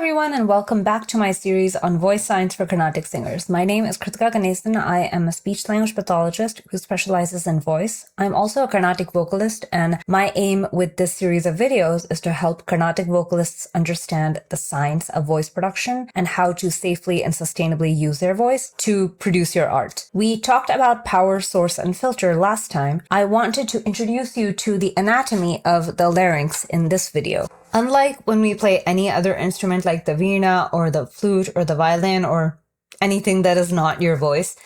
everyone, and welcome back to my series on voice science for Carnatic singers. My name is Krithika and I'm. I am a speech-language pathologist who specializes in voice. I'm also a Carnatic vocalist, and my aim with this series of videos is to help Carnatic vocalists understand the science of voice production and how to safely and sustainably use their voice to produce your art. We talked about power, source, and filter last time. I wanted to introduce you to the anatomy of the larynx in this video. Unlike when we play any other instrument like the veena or the flute or the violin or anything that is not your voice,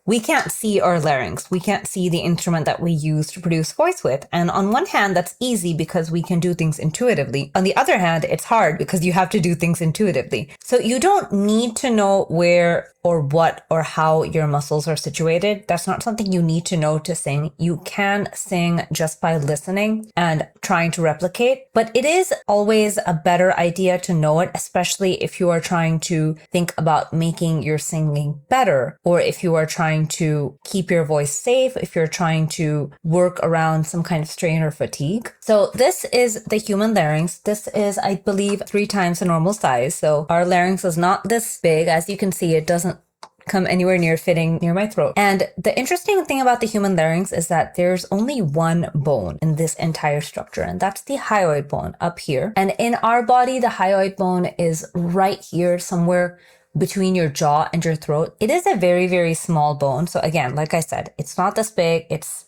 we can't see our larynx. We can't see the instrument that we use to produce voice with. And on one hand, that's easy because we can do things intuitively. On the other hand, it's hard because you have to do things intuitively. So you don't need to know where or what or how your muscles are situated. That's not something you need to know to sing. You can sing just by listening and trying to replicate, but it is always a better idea to know it, especially if you are trying to think about making your singing better, or if you are trying to keep your voice safe, if you're trying to work around some kind of strain or fatigue. So this is the human larynx. This is, I believe, 3 times the normal size. So our larynx is not this big. As you can see, it doesn't come anywhere near fitting near my throat. And the interesting thing about the human larynx is that there's only one bone in this entire structure, and that's the hyoid bone up here. And in our body, the hyoid bone is right here somewhere between your jaw and your throat. It is a very, very small bone. So again, like I said, it's not this big, it's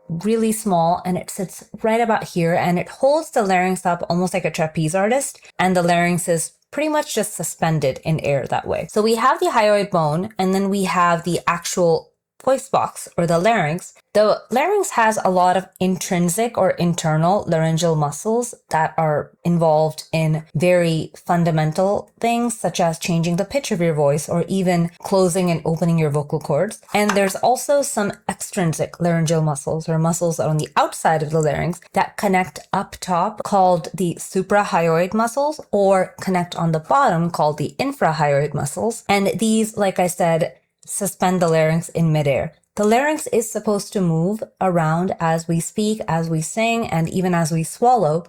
really small, and it sits right about here, and it holds the larynx up almost like a trapeze artist, and the larynx is pretty much just suspended in air that way. So we have the hyoid bone, and then we have the actual voice box, or the larynx. The larynx has a lot of intrinsic or internal laryngeal muscles that are involved in very fundamental things, such as changing the pitch of your voice or even closing and opening your vocal cords. And there's also some extrinsic laryngeal muscles, or muscles on the outside of the larynx, that connect up top, called the suprahyoid muscles, or connect on the bottom, called the infrahyoid muscles. And these, like I said, suspend the larynx in midair. The larynx is supposed to move around as we speak, as we sing, and even as we swallow.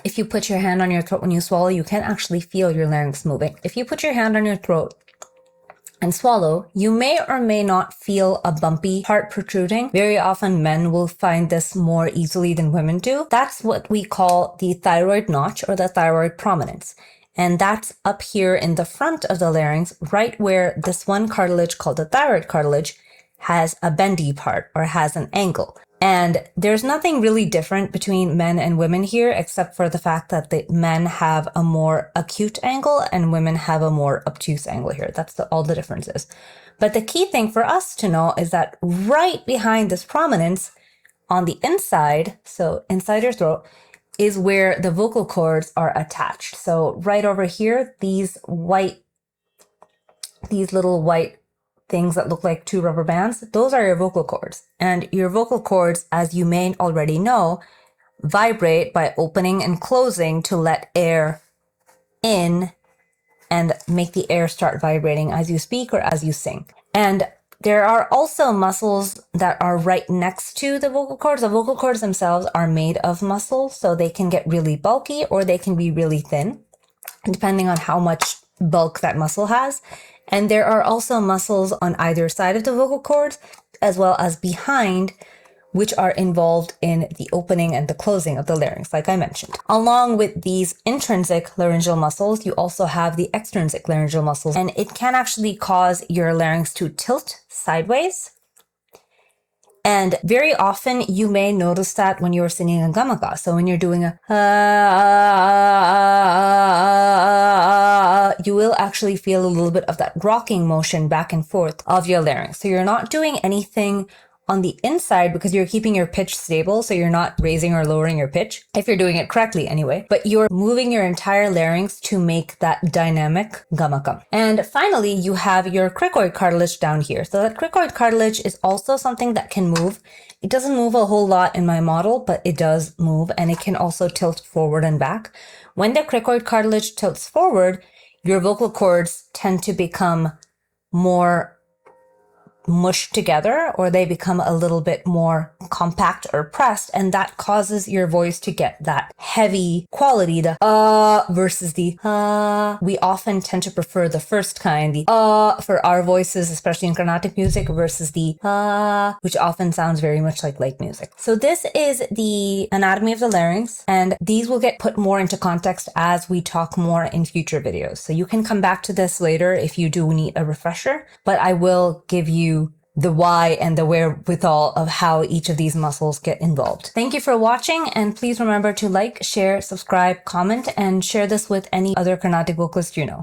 If you put your hand on your throat when you swallow, you can actually feel your larynx moving. If you put your hand on your throat and swallow, you may or may not feel a bumpy part protruding. Very often men will find this more easily than women do. That's what we call the thyroid notch, or the thyroid prominence. And that's up here in the front of the larynx, right where this one cartilage called the thyroid cartilage has a bendy part, or has an angle. And there's nothing really different between men and women here, except for the fact that the men have a more acute angle and women have a more obtuse angle here. That's all the differences. But the key thing for us to know is that right behind this prominence on the inside, so inside your throat, is where the vocal cords are attached. So right over here, these little white things that look like 2 rubber bands, those are your vocal cords. And your vocal cords, as you may already know, vibrate by opening and closing to let air in and make the air start vibrating as you speak or as you sing. And there are also muscles that are right next to the vocal cords. The vocal cords themselves are made of muscle, so they can get really bulky or they can be really thin, depending on how much bulk that muscle has. And there are also muscles on either side of the vocal cords, as well as behind, which are involved in the opening and the closing of the larynx, like I mentioned. Along with these intrinsic laryngeal muscles, you also have the extrinsic laryngeal muscles, and it can actually cause your larynx to tilt sideways. And very often you may notice that when you're singing a gamaka. So when you're doing a you will actually feel a little bit of that rocking motion back and forth of your larynx. So you're not doing anything on the inside because you're keeping your pitch stable, so you're not raising or lowering your pitch, if you're doing it correctly anyway, but you're moving your entire larynx to make that dynamic gamakam. And finally, you have your cricoid cartilage down here. So that cricoid cartilage is also something that can move. It doesn't move a whole lot in my model, but it does move, and it can also tilt forward and back. When the cricoid cartilage tilts forward, your vocal cords tend to become more mushed together, or they become a little bit more compact or pressed, and that causes your voice to get that heavy quality, the versus the we often tend to prefer the first kind, the for our voices, especially in Carnatic music, versus the which often sounds very much like lake music. So this is the anatomy of the larynx, and these will get put more into context as we talk more in future videos. So you can come back to this later if you do need a refresher, but I will give you the why and the wherewithal of how each of these muscles get involved. Thank you for watching, and please remember to like, share, subscribe, comment, and share this with any other Carnatic vocalist you know.